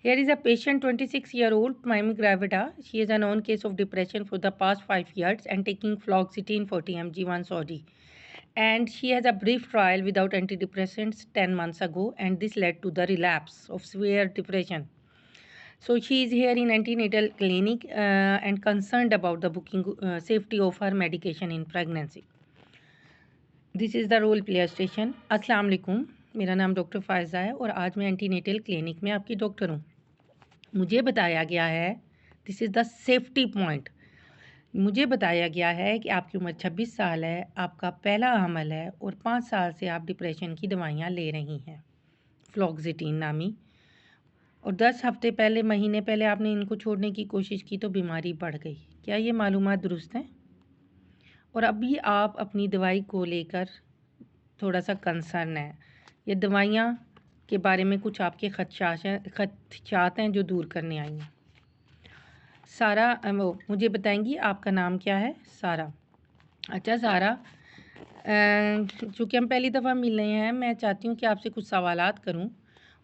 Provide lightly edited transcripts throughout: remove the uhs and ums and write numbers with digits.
Here is a patient 26-year-old Mimi Gravida. She is a known case of depression for the past 5 years and taking fluoxetine 40 mg once a day. And she has a brief trial without antidepressants 10 months ago, and this led to the relapse of severe depression. So she is here in antenatal clinic and concerned about the booking safety of her medication in pregnancy. This is the role play station. अस्सलाम वालेकुम, मेरा नाम doctor Faiza है और आज मैं antenatal clinic में आपकी डॉक्टर हूँ। मुझे बताया गया है, this is the safety point, मुझे बताया गया है कि आपकी उम्र 26 साल है, आपका पहला हमल है और 5 साल से आप डिप्रेशन की दवाइयाँ ले रही हैं, फ्लॉक्सिटीन नामी, और 10 हफ्ते पहले, महीने पहले आपने इनको छोड़ने की कोशिश की तो बीमारी बढ़ गई। क्या ये मालूमात दुरुस्त हैं? और अभी आप अपनी दवाई को लेकर थोड़ा सा कंसर्न है। ये दवाइयाँ के बारे में कुछ आपके खदशात हैं जो दूर करने आई हैं। सारा मुझे बताएंगी आपका नाम क्या है? सारा। अच्छा सारा, चूँकि हम पहली दफ़ा मिल रहे हैं, मैं चाहती हूँ कि आपसे कुछ सवालात करूँ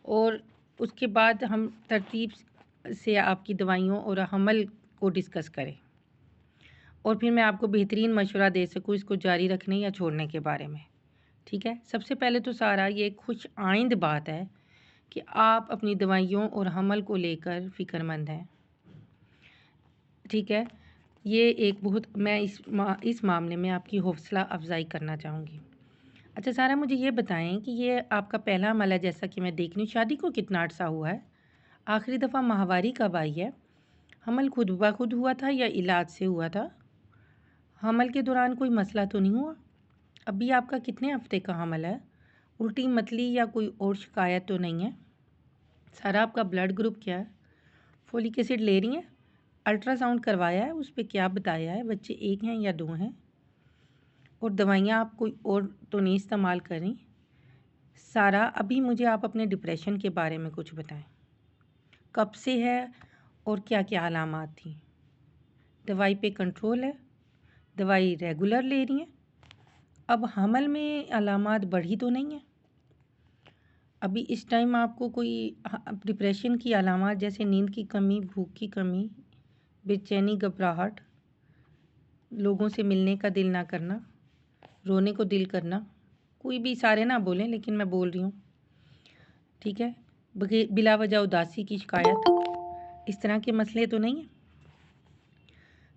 और उसके बाद हम तरतीब से आपकी दवाइयों और हमल को डिस्कस करें और फिर मैं आपको बेहतरीन मशवरा दे सकूँ इसको जारी रखने या छोड़ने के बारे में। ठीक है, सबसे पहले तो सारा ये खुश आइंद बात है कि आप अपनी दवाइयों और हमल को लेकर फ़िक्रमंद हैं। ठीक है, ये एक बहुत, मैं इस मामले में आपकी हौसला अफजाई करना चाहूँगी। अच्छा सारा, मुझे ये बताएं कि ये आपका पहला हमल है, जैसा कि मैं देख रही हूँ। शादी को कितना अर्सा हुआ है? आखिरी दफ़ा माहवारी कब आई है? हमल खुद ब खुद हुआ था या इलाज से हुआ था? हमल के दौरान कोई मसला तो नहीं हुआ? अभी आपका कितने हफ्ते का हमल है? उल्टी मतली या कोई और शिकायत तो नहीं है? सारा, आपका ब्लड ग्रुप क्या है? फोलिक एसिड ले रही हैं? अल्ट्रासाउंड करवाया है, उस पर क्या बताया है? बच्चे एक हैं या दो हैं? और दवाइयाँ आप कोई और तो नहीं इस्तेमाल करें? सारा, अभी मुझे आप अपने डिप्रेशन के बारे में कुछ बताएं। कब से है और क्या क्या अलामात थी? दवाई पे कंट्रोल है? दवाई रेगुलर ले रही हैं? अब हमल में अलामात बढ़ी तो नहीं है? अभी इस टाइम आपको कोई डिप्रेशन की अलामात जैसे नींद की कमी, भूख की कमी, बेचैनी, घबराहट, लोगों से मिलने का दिल ना करना, रोने को दिल करना, कोई भी, सारे ना बोलें लेकिन मैं बोल रही हूँ, ठीक है, बिला वजह उदासी की शिकायत, इस तरह के मसले तो नहीं हैं?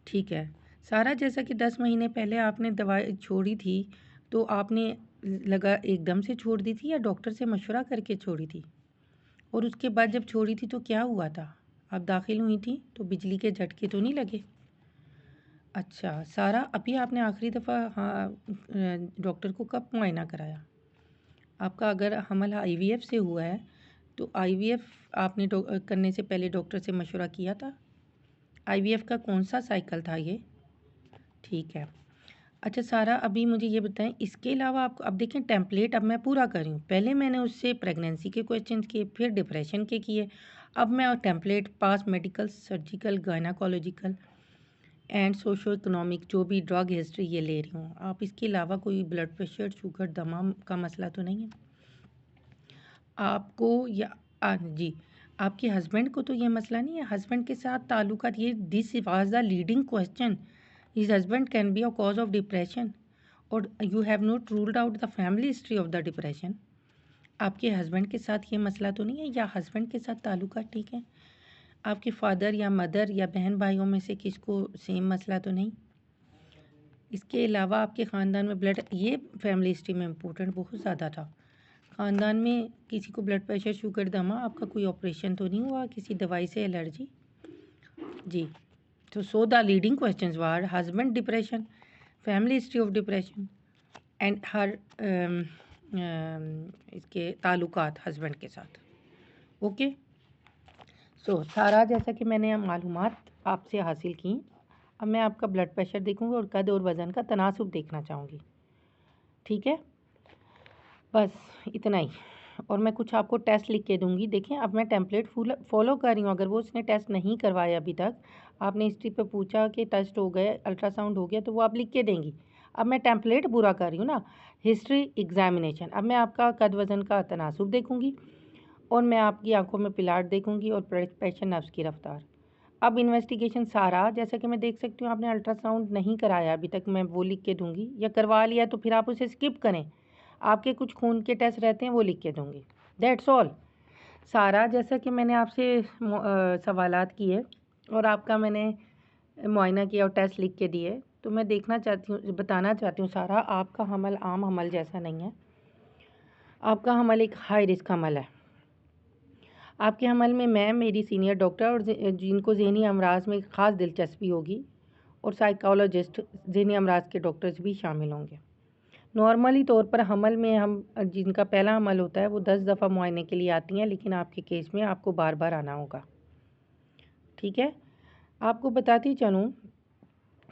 ठीक है सारा, जैसा कि 10 महीने पहले आपने दवाई छोड़ी थी तो आपने लगा एकदम से छोड़ दी थी या डॉक्टर से मशवरा करके छोड़ी थी? और उसके बाद जब छोड़ी थी तो क्या हुआ था? आप दाखिल हुई थी तो बिजली के झटके तो नहीं लगे? अच्छा सारा, अभी आपने आखिरी दफ़ा डॉक्टर को कब मुआयना कराया? आपका अगर हमल आईवीएफ से हुआ है तो आईवीएफ आपने करने से पहले डॉक्टर से मशवरा किया था? आईवीएफ का कौन सा साइकिल था ये? ठीक है। अच्छा सारा, अभी मुझे ये बताएं, इसके अलावा आपको, अब देखें टेम्पलेट अब मैं पूरा कर रही हूँ। पहले मैंने उससे प्रेगनेंसी के क्वेश्चन किए, फिर डिप्रेशन के किए, अब मैं template pass medical, surgical, gynaecological and socio economic जो भी ड्रग हिस्ट्री ये ले रही हूँ। आप इसके अलावा कोई ब्लड प्रेशर, शुगर, दमा का मसला तो नहीं है आपको? या जी, आपके हस्बैंड को तो ये मसला नहीं है? हस्बैंड के साथ ताल्लुकात, ये this was the leading question, his husband can be a cause of depression और you have not ruled out the family history of the depression. आपके हस्बैंड के साथ ये मसला तो नहीं है या हस्बैंड के साथ ताल्लुकात ठीक है? आपके फादर या मदर या बहन भाइयों में से किसको सेम मसला तो नहीं? इसके अलावा आपके ख़ानदान में ब्लड, ये फैमिली हिस्ट्री में इम्पोर्टेंट बहुत ज़्यादा था, ख़ानदान में किसी को ब्लड प्रेशर, शुगर, दमा, आपका कोई ऑपरेशन तो नहीं हुआ, किसी दवाई से एलर्जी? जी, तो so the leading questions were husband depression, family history of depression and her इसके ताल्लुकात हस्बैंड के साथ। ओके सो सारा, जैसा कि मैंने मालूमात आपसे हासिल की, अब मैं आपका ब्लड प्रेशर देखूंगी और कद और वज़न का तनासुब देखना चाहूँगी। ठीक है, बस इतना ही। और मैं कुछ आपको टेस्ट लिख के दूंगी। देखें, अब मैं टेम्पलेट फॉलो कर रही हूँ। अगर वो उसने टेस्ट नहीं करवाया अभी तक, आपने हिस्ट्री पे पूछा कि टेस्ट हो गए, अल्ट्रासाउंड हो गया, तो वो आप लिख के देंगी। अब मैं टेम्पलेट पूरा कर रही हूँ ना, हिस्ट्री एग्जामिनेशन। अब मैं आपका कद वज़न का तनासुब देखूंगी और मैं आपकी आंखों में पिलाट देखूंगी और प्रेशर नब्ज़ की रफ्तार। अब इन्वेस्टिगेशन सारा, जैसा कि मैं देख सकती हूँ आपने अल्ट्रासाउंड नहीं कराया अभी तक, मैं वो लिख के दूंगी, या करवा लिया तो फिर आप उसे स्किप करें, आपके कुछ खून के टेस्ट रहते हैं वो लिख के दूंगी। That's all. सारा, जैसा कि मैंने आपसे सवालात किए और आपका मैंने मुआयना किया और टेस्ट लिख के दिए, तो मैं बताना चाहती हूँ सारा, आपका हमल आम हमल जैसा नहीं है। आपका हमल एक हाई रिस्क हमल है। आपके हमल में मैं, मेरी सीनियर डॉक्टर और जिनको ज़हनी अमराज में ख़ास दिलचस्पी होगी, और साइकोलॉजिस्ट, ज़हनी अमराज के डॉक्टर्स भी शामिल होंगे। नॉर्मली तौर पर हमल में हम जिनका पहला हमल होता है वो 10 दफ़ा मुआयने के लिए आती हैं, लेकिन आपके केस में आपको बार बार आना होगा। ठीक है। आपको बताती चलूँ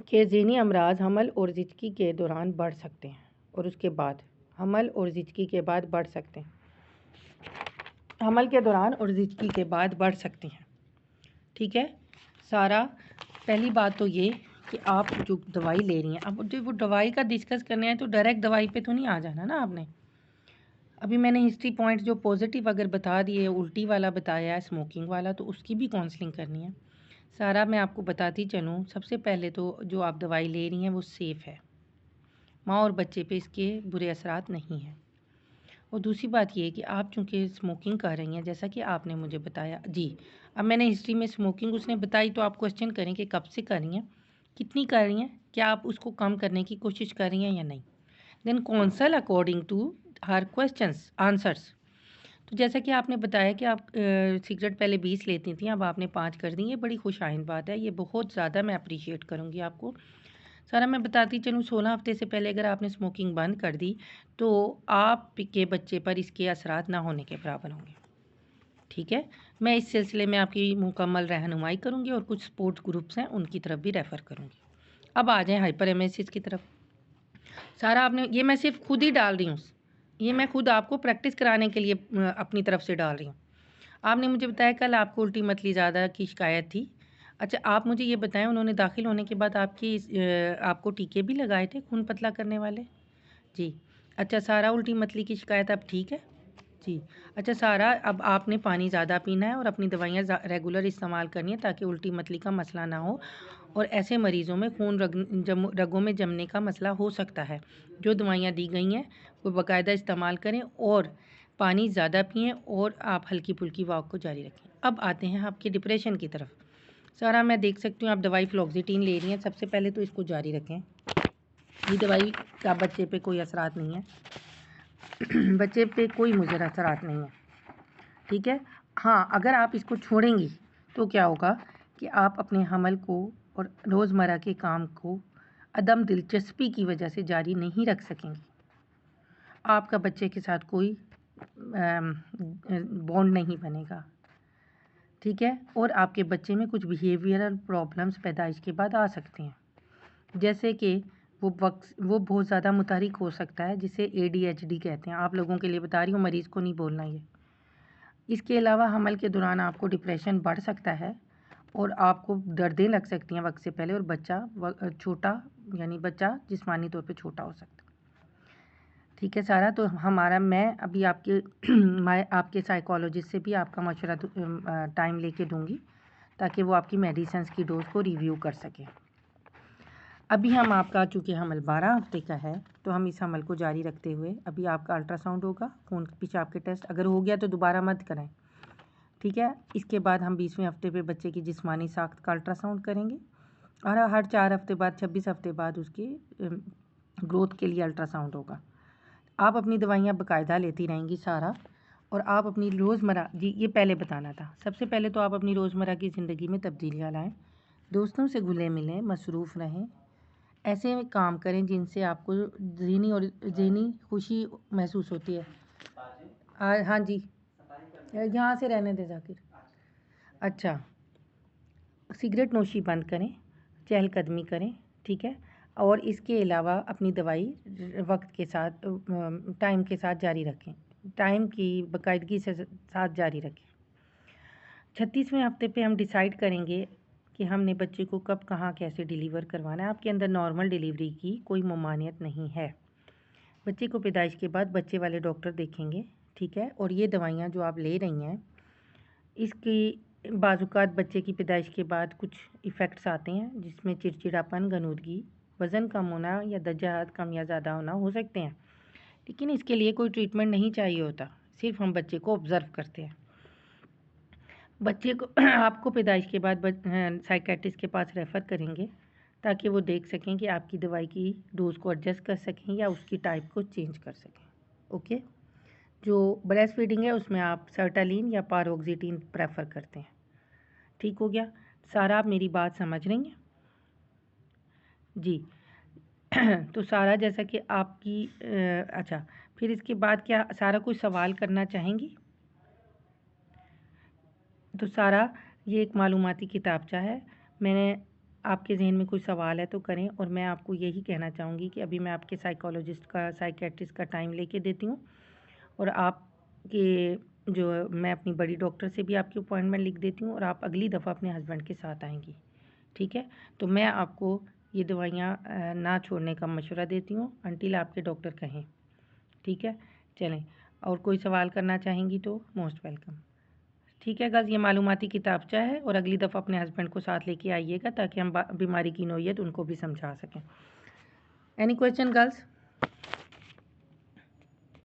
कि ज़हनी अमराज हमल और ज़िचकी के दौरान बढ़ सकते हैं और उसके बाद, हमल और ज़िचकी के बाद बढ़ सकते हैं, हमल के दौरान और ज़िचकी के बाद बढ़ सकती हैं। ठीक है सारा। पहली बात तो ये कि आप जो दवाई ले रही हैं, अब जो वो दवाई का डिस्कस करना है तो डायरेक्ट दवाई पे तो नहीं आ जाना ना आपने। अभी मैंने हिस्ट्री पॉइंट जो पॉजिटिव अगर बता दिए, उल्टी वाला बताया है, स्मोकिंग वाला, तो उसकी भी काउंसलिंग करनी है। सारा मैं आपको बताती चलूँ, सबसे पहले तो जो आप दवाई ले रही हैं वो सेफ़ है, माँ और बच्चे पे इसके बुरे असरात नहीं हैं। और दूसरी बात ये है कि आप चूँकि स्मोकिंग कर रही हैं, जैसा कि आपने मुझे बताया जी, अब मैंने हिस्ट्री में स्मोकिंग उसने बताई, तो आप क्वेश्चन करें कि कब से कर रही हैं, कितनी कर रही हैं, क्या आप उसको कम करने की कोशिश कर रही हैं या नहीं। Then counsel according to her questions answers. तो जैसा कि आपने बताया कि आप सिगरेट पहले 20 लेती थी, अब आपने 5 कर दी, ये बड़ी खुशाइंद बात है, ये बहुत ज़्यादा मैं अप्रिशिएट करूँगी आपको। सारा मैं बताती चलूँ, 16 हफ्ते से पहले अगर आपने स्मोकिंग बंद कर दी तो आपके बच्चे पर इसके असरात ना होने के बराबर होंगे। ठीक है। मैं इस सिलसिले में आपकी मुकम्मल रहनुमाई करूँगी और कुछ स्पोर्ट्स ग्रुप्स हैं उनकी तरफ भी रेफ़र करूँगी। अब आ जाएँ हाइपरेमेसिस की तरफ। सारा आपने, ये मैं सिर्फ खुद ही डाल रही हूँ, ये मैं खुद आपको प्रैक्टिस कराने के लिए अपनी तरफ से डाल रही हूँ। आपने मुझे बताया कल आपको उल्टी मतली ज़्यादा की शिकायत थी। अच्छा, आप मुझे ये बताएं, उन्होंने दाखिल होने के बाद आपको टीके भी लगाए थे खून पतला करने वाले? जी। अच्छा सारा, उल्टी मतली की शिकायत अब ठीक है? जी। अच्छा सारा, अब आपने पानी ज़्यादा पीना है और अपनी दवाइयाँ रेगुलर इस्तेमाल करनी है ताकि उल्टी मतली का मसला ना हो, और ऐसे मरीज़ों में खून रगों में जमने का मसला हो सकता है। जो दवाइयाँ दी गई हैं वो बाकायदा इस्तेमाल करें और पानी ज़्यादा पिएँ और आप हल्की-फुल्की वॉक को जारी रखें। अब आते हैं आपके डिप्रेशन की तरफ। सारा मैं देख सकती हूँ आप दवाई फ्लोक्सिटिन ले रही हैं, सबसे पहले तो इसको जारी रखें। ये दवाई का बच्चे पे कोई असरात नहीं है बच्चे पे कोई मुज़र असरात नहीं है। ठीक है। हाँ, अगर आप इसको छोड़ेंगी तो क्या होगा कि आप अपने हमल को और रोज़मर्रा के काम को अदम दिलचस्पी की वजह से जारी नहीं रख सकेंगी। आपका बच्चे के साथ कोई बॉन्ड नहीं बनेगा। ठीक है। और आपके बच्चे में कुछ बिहेवियरल प्रॉब्लम्स पैदाइश के बाद आ सकते हैं, जैसे कि वो बहुत ज़्यादा मुतहरिक हो सकता है, जिसे ADHD कहते हैं। आप लोगों के लिए बता रही हूँ, मरीज़ को नहीं बोलना ये। इसके अलावा हमल के दौरान आपको डिप्रेशन बढ़ सकता है और आपको दर्दें लग सकती हैं वक्त से पहले, और बच्चा छोटा, यानी बच्चा जिस्मानी तौर पे छोटा हो सकता है। ठीक है सारा। तो मैं अभी आपके साइकोलॉजिस्ट से भी आपका मशवरा टाइम लेके दूंगी ताकि वो आपकी मेडिसिन की डोज को रिव्यू कर सकें। अभी हम आपका, चूँकि हमल 12 हफ्ते का है, तो हम इस हमल को जारी रखते हुए अभी आपका अल्ट्रासाउंड होगा, खून पेशाब के टेस्ट अगर हो गया तो दोबारा मत करें। ठीक है। इसके बाद हम 20वें हफ्ते पे बच्चे की जिस्मानी साख्त का अल्ट्रासाउंड करेंगे और हर 4 हफ्ते बाद, 26 हफ्ते बाद उसकी ग्रोथ के लिए अल्ट्रासाउंड होगा। आप अपनी दवाइयाँ बाकायदा लेती रहेंगी सारा, और आप अपनी रोज़मर्रा, जी ये पहले बताना था, सबसे पहले तो आप अपनी रोज़मर्रा की ज़िंदगी में तब्दीलियाँ लाएँ, दोस्तों से घुले मिलें, मसरूफ़ रहें, ऐसे काम करें जिनसे आपको ज़हनी खुशी महसूस होती है। हाँ जी, यहाँ से रहने दे जाकिर। अच्छा, सिगरेट नोशी बंद करें, चहलकदमी करें। ठीक है। और इसके अलावा अपनी दवाई वक्त के साथ, टाइम के साथ जारी रखें, टाइम की बाकायदगी से साथ जारी रखें। 36वें हफ्ते पे हम डिसाइड करेंगे कि हमने बच्चे को कब, कहाँ, कैसे डिलीवर करवाना है। आपके अंदर नॉर्मल डिलीवरी की कोई ममानियत नहीं है। बच्चे को पैदाइश के बाद बच्चे वाले डॉक्टर देखेंगे। ठीक है। और ये दवाइयाँ जो आप ले रही हैं, इसकी बाज़ात बच्चे की पैदाइश के बाद कुछ इफ़ेक्ट्स आते हैं, जिसमें चिड़चिड़ापन, गनुदगी, वज़न कम होना या दर्जात कम या ज़्यादा होना हो सकते हैं। लेकिन इसके लिए कोई ट्रीटमेंट नहीं चाहिए होता, सिर्फ हम बच्चे को ऑब्ज़र्व करते हैं। बच्चे को आपको पैदाइश के बाद साइकियाट्रिस्ट के पास रेफ़र करेंगे, ताकि वो देख सकें कि आपकी दवाई की डोज़ को एडजस्ट कर सकें या उसकी टाइप को चेंज कर सकें। ओके। जो ब्रेस्ट फीडिंग है उसमें आप सर्टालिन या पारोक्सिटीन प्रेफर करते हैं। ठीक हो गया सारा, आप मेरी बात समझ रही हैं जी। तो सारा, जैसा कि आपकी अच्छा, फिर इसके बाद क्या सारा कोई सवाल करना चाहेंगी? तो सारा, ये एक मालूमाती किताबचा है। मैंने आपके जहन में कोई सवाल है तो करें, और मैं आपको यही कहना चाहूँगी कि अभी मैं आपके साइकोलॉजिस्ट का, साइकियाट्रिस्ट का टाइम लेके देती हूँ, और आपके जो मैं अपनी बड़ी डॉक्टर से भी आपकी अपॉइंटमेंट लिख देती हूँ, और आप अगली दफ़ा अपने हस्बैंड के साथ आएंगी। ठीक है। तो मैं आपको ये दवाइयाँ ना छोड़ने का मशवरा देती हूँ अंटिल आपके डॉक्टर कहें। ठीक है। चलें, और कोई सवाल करना चाहेंगी तो मोस्ट वेलकम। ठीक है गर्ल्स, ये मालूमाती किताबचा है, और अगली दफ़ा अपने हस्बैंड को साथ लेके आइएगा, ताकि हम बीमारी की नोयत उनको भी समझा सकें। Any question girls?